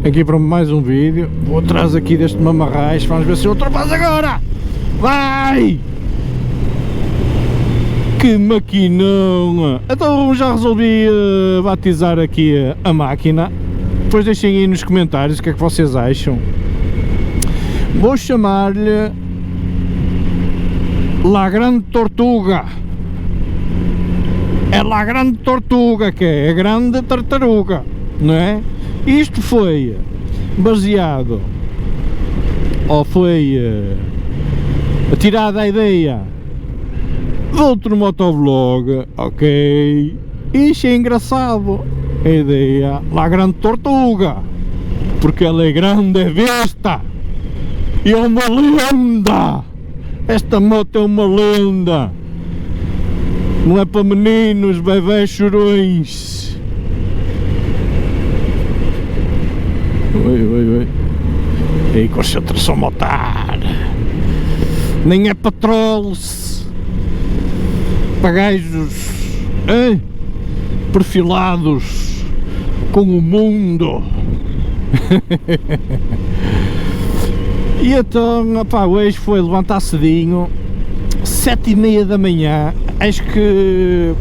aqui para mais um vídeo. Vou atrás aqui deste mamarrais, vamos ver se eu ultrapasso agora! Vai! Que maquinão! Então já resolvi batizar aqui a máquina. Depois deixem aí nos comentários o que é que vocês acham. Vou chamar-lhe La Grande Tortuga. É La Grande Tortuga, que é a grande tartaruga, não é? Isto foi baseado, ou foi tirada a ideia de outro motovlog, ok? E achei engraçado a ideia, La Grande Tortuga, porque ela é grande, é besta, e é uma lenda. Esta moto é uma lenda. Não é para meninos, bebés chorões. Oi. E concentração motar. Nem é patrols. Para gajos perfilados com o mundo. E então, pá, hoje foi levantar cedinho, 7h30 da manhã. Acho que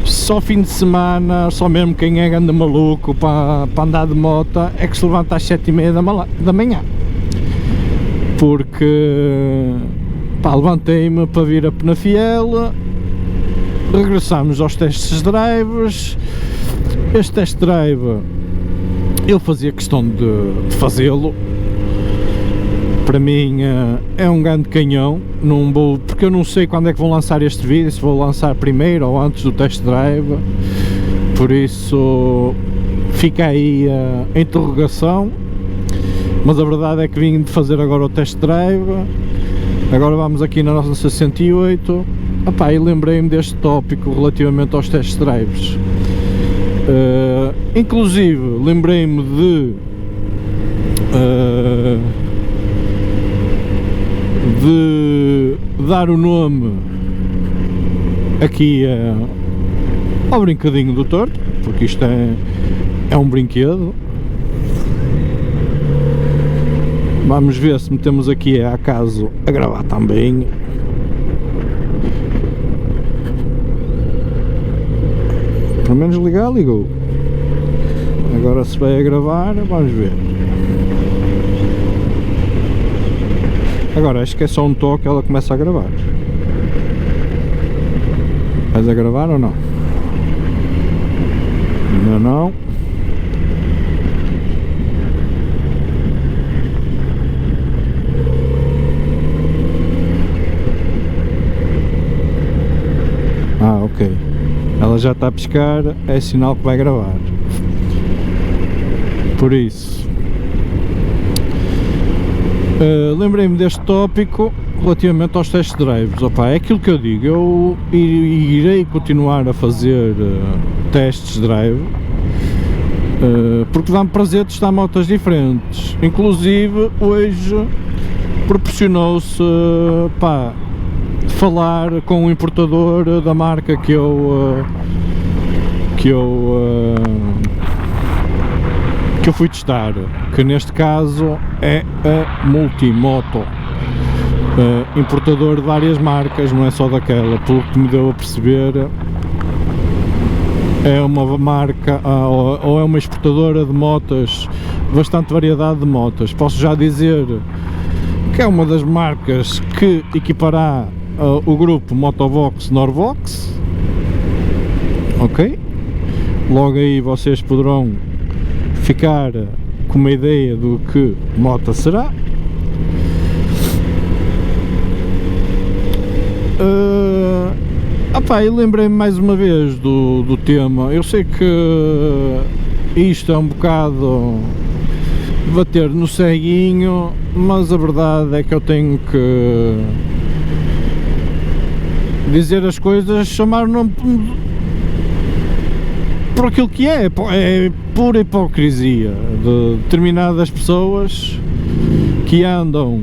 só fim de semana, só mesmo quem é grande maluco para andar de moto é que se levanta às 7h30 da manhã. Porque, pá, levantei-me para vir a Penafiel, regressámos aos testes drives. Este test drive eu fazia questão de fazê-lo. Para mim é um grande canhão, não vou, porque eu não sei quando é que vão lançar este vídeo, se vou lançar primeiro ou antes do test drive, por isso fica aí a interrogação, mas a verdade é que vim de fazer agora o test drive. Agora vamos aqui na nossa 68, e lembrei-me deste tópico relativamente aos test drives, inclusive lembrei-me de dar o nome aqui ao brincadinho do torto, porque isto é um brinquedo. Vamos ver se metemos aqui acaso a gravar também. Pelo menos ligar, ligou. Agora se vai a gravar, vamos ver. Agora acho que é só um toque, ela começa a gravar. Vais a gravar ou não? Ainda não. Ok. Ela já está a piscar, é sinal que vai gravar. Por isso lembrei-me deste tópico relativamente aos test drives. É aquilo que eu digo, eu irei continuar a fazer testes drive, porque dá-me prazer testar motos diferentes. Inclusive hoje proporcionou-se falar com o importador da marca que eu fui testar, que neste caso é a Multimoto, importador de várias marcas, não é só daquela, pelo que me deu a perceber. É uma marca, ou é uma exportadora de motas, bastante variedade de motas. Posso já dizer que é uma das marcas que equipará o grupo Motovox Norvox, ok? Logo aí vocês poderão ficar com uma ideia do que moto será. Eu lembrei-me mais uma vez do tema. Eu sei que isto é um bocado bater no ceguinho, mas a verdade é que eu tenho que dizer as coisas, chamar o nome por aquilo que é pura hipocrisia de determinadas pessoas que andam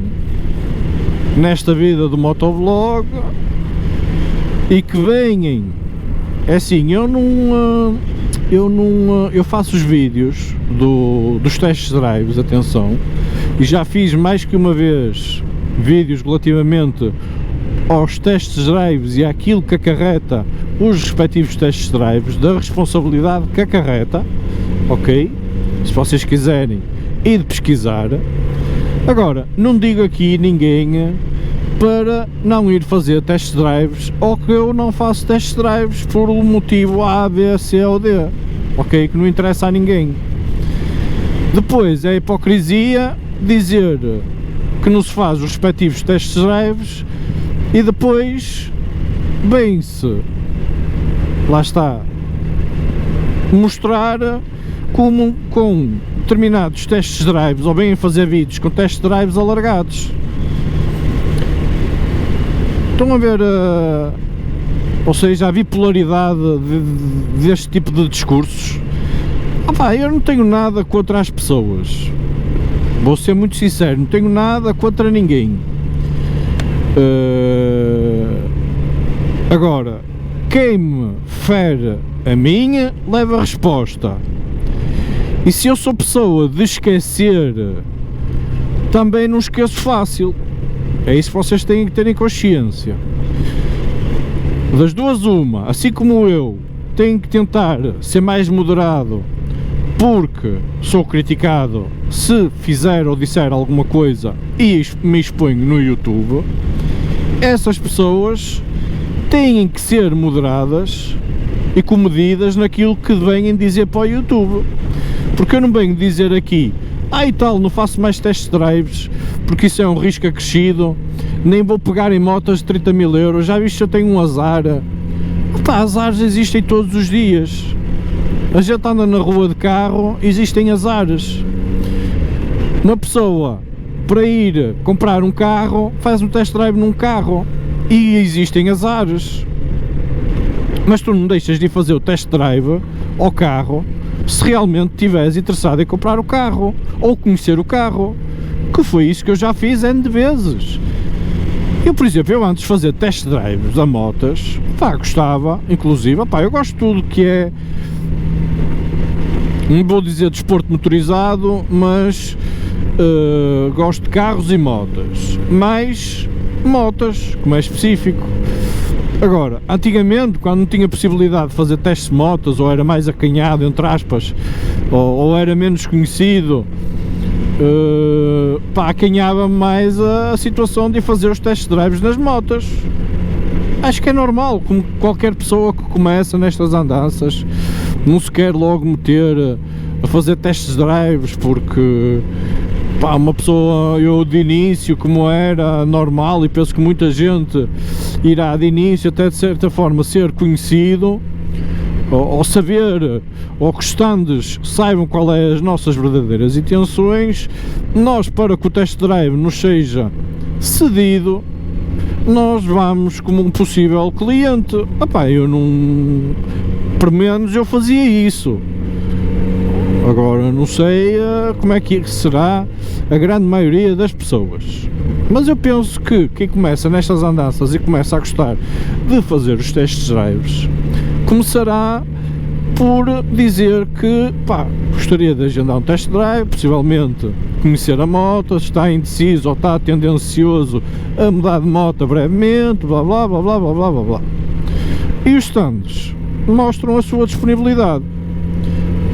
nesta vida do motovlog e que vêm. É assim, eu faço os vídeos dos test drives, atenção, e já fiz mais que uma vez vídeos relativamente aos test drives e àquilo que acarreta os respectivos test drives, da responsabilidade que acarreta, ok? Se vocês quiserem ir pesquisar. Agora, não digo aqui ninguém para não ir fazer test drives, ou que eu não faço test drives por um motivo A, B, C ou D, ok? Que não interessa a ninguém. Depois é hipocrisia dizer que não se faz os respectivos test drives e depois bem-se, lá está, mostrar como com determinados test drives, ou bem fazer vídeos com test drives alargados. Estão a ver, ou seja, a bipolaridade deste tipo de discursos. Eu não tenho nada contra as pessoas, vou ser muito sincero, não tenho nada contra ninguém. Agora, quem me fere a minha, leva a resposta. E se eu sou pessoa de esquecer, também não esqueço fácil. É isso que vocês têm que ter em consciência. Das duas uma, assim como eu tenho que tentar ser mais moderado, porque sou criticado se fizer ou disser alguma coisa e me exponho no YouTube, essas pessoas têm que ser moderadas e comedidas naquilo que venham dizer para o YouTube. Porque eu não venho dizer aqui, e tal, não faço mais test drives, porque isso é um risco acrescido, nem vou pegar em motas de 30 mil euros, já viste, eu tenho um azar. Azares existem todos os dias. A gente anda na rua de carro, existem azares. Uma pessoa, para ir comprar um carro, faz um test drive num carro, e existem azares. Mas tu não deixas de fazer o test drive ao carro se realmente estiveres interessado em comprar o carro ou conhecer o carro, que foi isso que eu já fiz N de vezes. Eu, por exemplo, eu antes de fazer test drives a motas, gostava, inclusive, eu gosto de tudo que é, não vou dizer desporto motorizado, mas gosto de carros e motas, mais motas, como é específico. Agora, antigamente, quando não tinha possibilidade de fazer testes de motas, ou era mais acanhado, entre aspas, ou era menos conhecido, acanhava mais a situação de fazer os test drives nas motas. Acho que é normal, como qualquer pessoa que começa nestas andanças, não se quer logo meter a fazer testes drives, porque uma pessoa, eu de início, como era normal, e penso que muita gente irá de início até de certa forma ser conhecido, ou saber, ou que os stands saibam qual é as nossas verdadeiras intenções, nós, para que o test drive nos seja cedido, nós vamos como um possível cliente. Eu não, pelo menos eu fazia isso. Agora não sei como é que será a grande maioria das pessoas, mas eu penso que quem começa nestas andanças e começa a gostar de fazer os test drives, começará por dizer que gostaria de agendar um test drive, possivelmente conhecer a moto, está indeciso ou está tendencioso a mudar de moto brevemente, blá blá blá blá blá blá blá. E os stands mostram a sua disponibilidade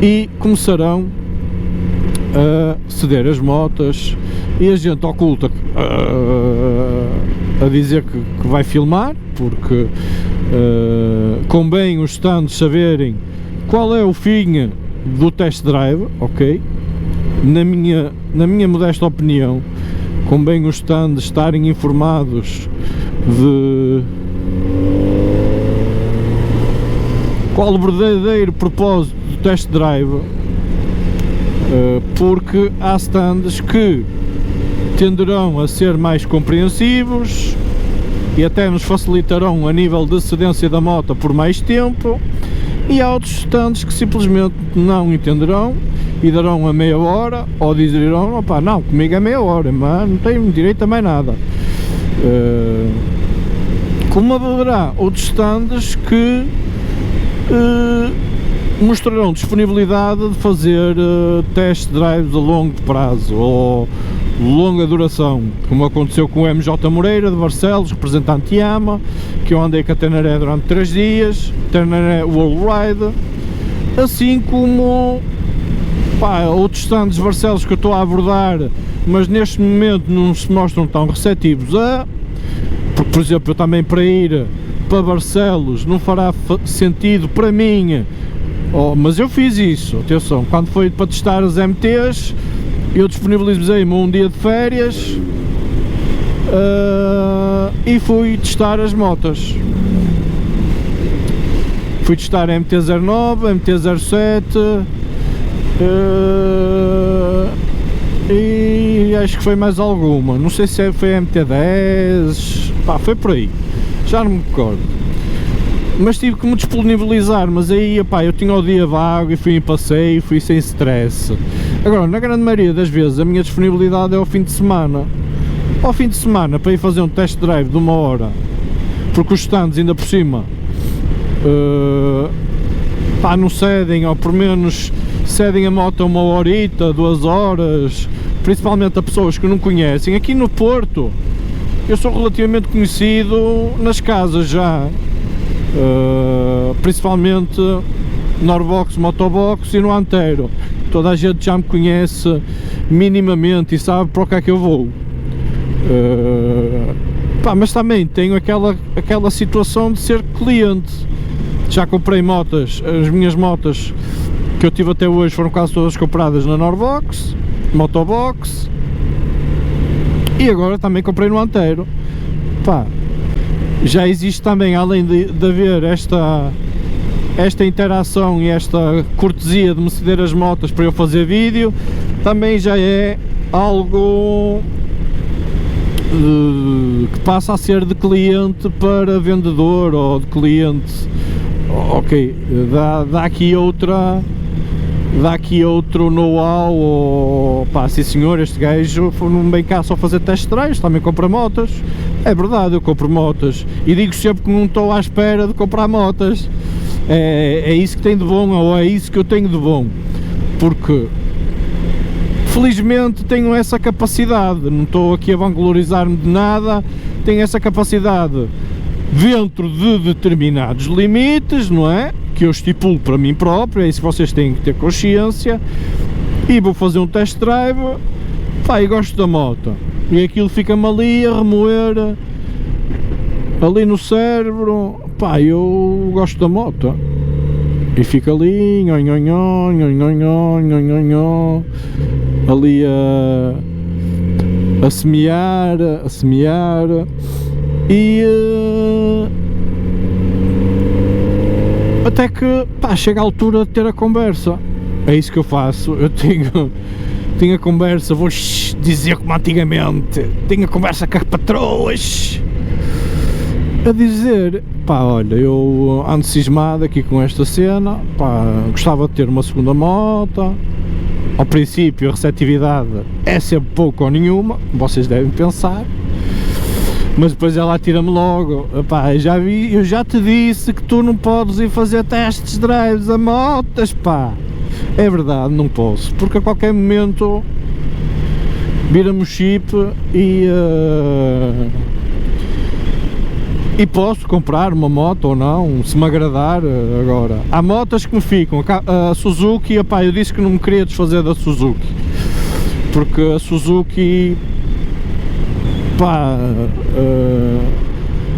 e começarão a ceder as motas, e a gente oculta a dizer que vai filmar, porque convém os stands saberem qual é o fim do test drive, ok? Na minha modesta opinião, convém os stands estarem informados de qual o verdadeiro propósito do test drive, porque há stands que tenderão a ser mais compreensivos e até nos facilitarão a nível de cedência da moto por mais tempo, e há outros stands que simplesmente não entenderão e darão a meia hora, ou dirão, não, comigo é meia hora, mas não tenho direito a mais nada. Como haverá outros stands que mostrarão disponibilidade de fazer test drives a longo prazo ou longa duração, como aconteceu com o MJ Moreira de Barcelos, representante Yamaha, que eu andei com a Teneré durante 3 dias, Teneré World Ride, assim como outros stands de Barcelos que eu estou a abordar, mas neste momento não se mostram tão receptivos porque, por exemplo, eu também para ir para Barcelos não fará sentido para mim, mas eu fiz isso, atenção, quando foi para testar as MTs, eu disponibilizei-me um dia de férias e fui testar as motas. Fui testar a MT-09, a MT-07 e acho que foi mais alguma, não sei se foi a MT-10, foi por aí, já não me recordo. Mas tive que me disponibilizar, mas aí eu tinha o dia vago e fui em passeio, fui sem stress. Agora, na grande maioria das vezes a minha disponibilidade é ao fim de semana. Ao fim de semana para ir fazer um test drive de 1 hora, porque os stands ainda por cima não cedem, ou por menos cedem a moto a 1 horita, 2 horas, principalmente a pessoas que não conhecem. Aqui no Porto eu sou relativamente conhecido nas casas já, principalmente Norbox, Motobox e no Antero. Toda a gente já me conhece minimamente e sabe para o que é que eu vou. Mas também tenho aquela situação de ser cliente. Já comprei motas, as minhas motas que eu tive até hoje foram quase todas compradas na Norbox, Motobox, e agora também comprei no Antero. Já existe também, além de haver esta interação e esta cortesia de me ceder as motas para eu fazer vídeo, também já é algo que passa a ser de cliente para vendedor, ou de cliente, ok, dá aqui outro know-how, ou sim senhor, este gajo não vem cá só fazer test drives, também compra motas. É verdade, eu compro motas e digo sempre que não estou à espera de comprar motas. É isso que tem de bom, ou é isso que eu tenho de bom, porque felizmente tenho essa capacidade, não estou aqui a vanglorizar-me de nada, tenho essa capacidade dentro de determinados limites, não é? Que eu estipulo para mim próprio, é isso que vocês têm que ter consciência, e vou fazer um test drive, e gosto da moto, e aquilo fica-me ali a remoer, ali no cérebro, eu gosto da moto, e fica ali, ali a semear, e até que chega a altura de ter a conversa. É isso que eu faço, eu tenho a conversa, vou dizer como antigamente, tenho a conversa com as patroas, a dizer, olha, eu ando cismado aqui com esta cena, gostava de ter uma segunda moto. Ao princípio a receptividade é sempre pouco ou nenhuma, vocês devem pensar, mas depois ela tira-me logo, eu já te disse que tu não podes ir fazer testes drives a motas, é verdade, não posso, porque a qualquer momento vira-me o chip e posso comprar uma moto ou não, se me agradar. Agora, há motas que me ficam, a Suzuki, eu disse que não me queria desfazer da Suzuki, porque a Suzuki,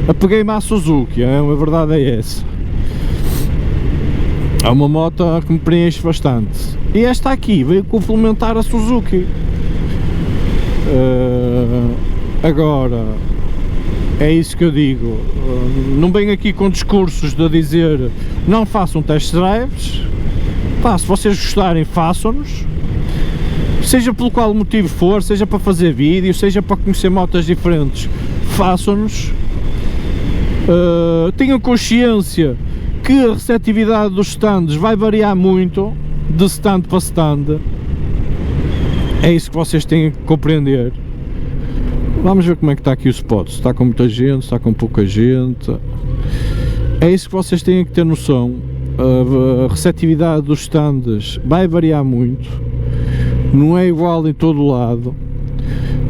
apeguei-me à Suzuki, a verdade é essa. É uma moto que me preenche bastante, e esta aqui veio complementar a Suzuki. Agora, é isso que eu digo, não venho aqui com discursos de dizer não façam test drives, se vocês gostarem, façam-nos, seja pelo qual motivo for, seja para fazer vídeo, seja para conhecer motas diferentes, façam-nos. Tenham consciência que a receptividade dos stands vai variar muito de stand para stand, é isso que vocês têm que compreender. Vamos ver como é que está aqui o spot, se está com muita gente, se está com pouca gente, é isso que vocês têm que ter noção. a receptividade dos stands vai variar muito, não é igual em todo o lado,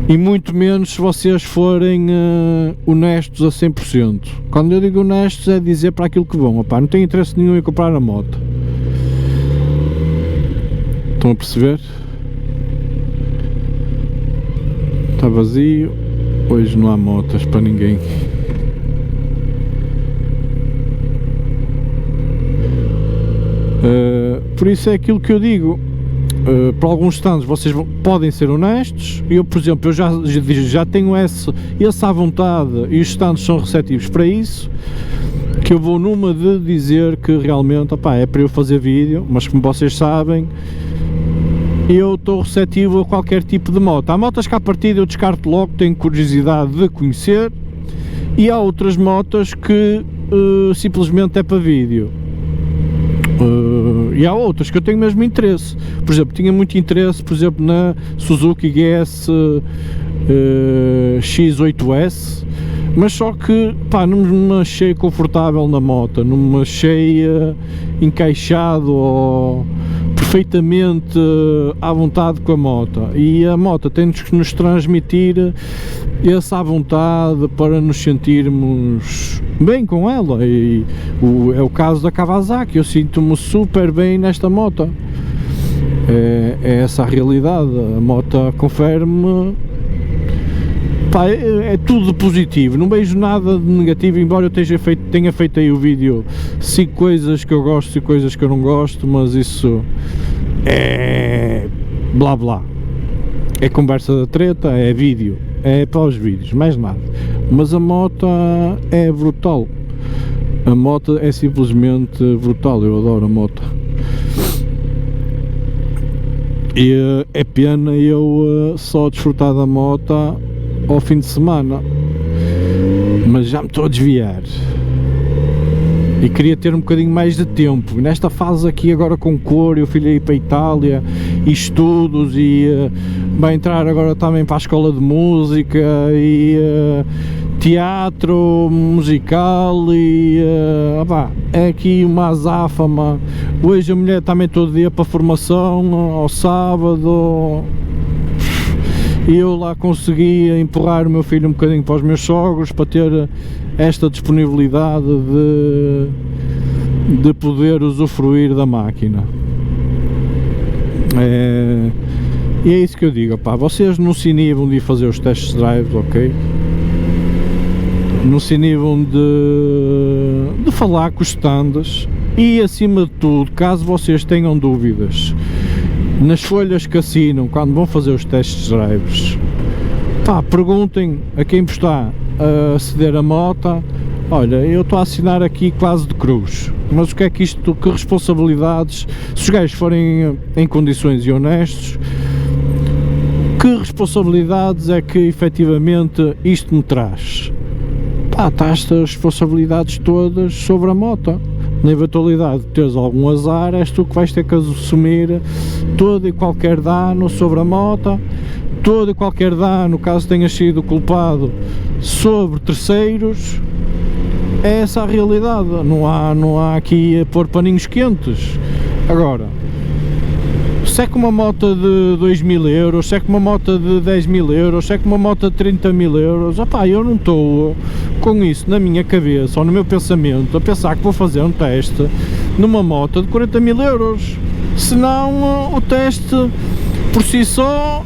e muito menos se vocês forem honestos a 100%. Quando eu digo honestos é dizer para aquilo que vão, opá, não tenho interesse nenhum em comprar a moto. Estão a perceber? Está vazio, hoje não há motas para ninguém. Por isso é aquilo que eu digo, para alguns stands vocês podem ser honestos. Eu, por exemplo, eu já tenho essa à vontade e os stands são receptivos para isso, que eu vou numa de dizer que realmente, opá, é para eu fazer vídeo, mas como vocês sabem, eu estou receptivo a qualquer tipo de moto. Há motas que à partida eu descarto logo, tenho curiosidade de conhecer, e há outras motas que simplesmente é para vídeo. E há outras que eu tenho mesmo interesse. Por exemplo, tinha muito interesse, por exemplo, na Suzuki GS X8S, mas só que, pá, não me achei confortável na moto, não me achei encaixado ou perfeitamente à vontade com a moto, e a moto tem que nos transmitir essa à vontade para nos sentirmos bem com ela, e é o caso da Kawasaki. Eu sinto-me super bem nesta moto, é essa a realidade. A moto confere-me, pá, é tudo positivo, não vejo nada de negativo, embora eu tenha feito aí o vídeo 5 coisas que eu gosto e coisas que eu não gosto, mas isso é blá blá, é conversa da treta, é vídeo, é para os vídeos, mais nada. Mas a moto é brutal, a moto é simplesmente brutal, eu adoro a moto. E é pena eu só desfrutar da moto ao fim de semana, mas já me estou a desviar e queria ter um bocadinho mais de tempo nesta fase aqui agora com cor. Eu fui ir para a Itália e estudos, e vai entrar agora também para a escola de música e teatro musical, e é aqui uma azáfama. Hoje a mulher também todo dia para formação ao sábado, e eu lá conseguia empurrar o meu filho um bocadinho para os meus sogros para ter esta disponibilidade de poder usufruir da máquina. E é isso que eu digo, pá, vocês não se inibam de ir fazer os test drives, ok? Não se inibam de falar com os stands, e acima de tudo, caso vocês tenham dúvidas nas folhas que assinam quando vão fazer os testes drives, pá, perguntem a quem está a ceder a moto: olha, eu estou a assinar aqui quase de cruz, mas o que é que isto, que responsabilidades, se os gajos forem em condições e honestos, que responsabilidades é que efetivamente isto me traz? Pá, está estas responsabilidades todas sobre a moto. Na eventualidade de teres algum azar, és tu que vais ter que assumir todo e qualquer dano sobre a moto, todo e qualquer dano, caso tenhas sido culpado, sobre terceiros. É essa a realidade, não há aqui a pôr paninhos quentes. Agora, se é que uma moto de 2.000 euros, se é que uma moto de 10.000 euros, se é que uma moto de 30.000 euros, opá, eu não estou com isso na minha cabeça ou no meu pensamento a pensar que vou fazer um teste numa moto de 40.000 euros. Senão o teste por si só,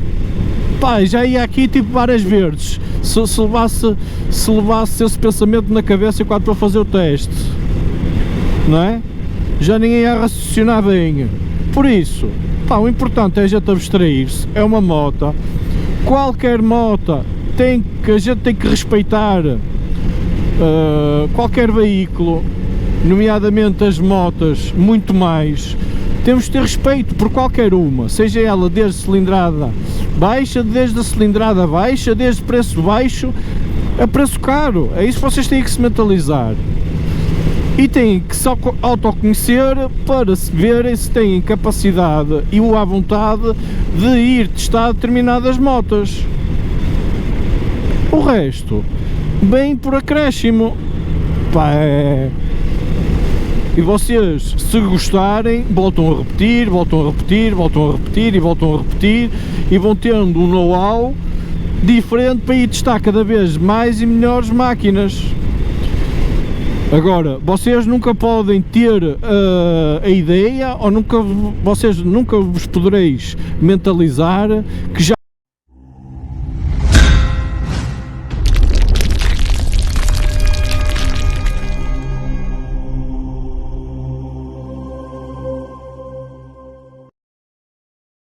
pá, já ia aqui tipo várias verdes, se levasse esse pensamento na cabeça enquanto vou fazer o teste, não é? Já ninguém ia raciocinar bem. Por isso, pá, o importante é a gente abstrair-se. É uma moto, qualquer moto a gente tem que respeitar, qualquer veículo, nomeadamente as motas, muito mais. Temos de ter respeito por qualquer uma, seja ela desde cilindrada baixa, desde a cilindrada baixa, desde preço baixo a preço caro. É isso que vocês têm que se mentalizar. E têm que se autoconhecer para se verem se têm capacidade e a vontade de ir testar determinadas motas. O resto, bem por acréscimo. Pá, E vocês, se gostarem, voltam a repetir, voltam a repetir, voltam a repetir e voltam a repetir e vão tendo um know-how diferente para ir testar cada vez mais e melhores máquinas. Agora, vocês nunca podem ter a ideia, ou vocês nunca vos podereis mentalizar que já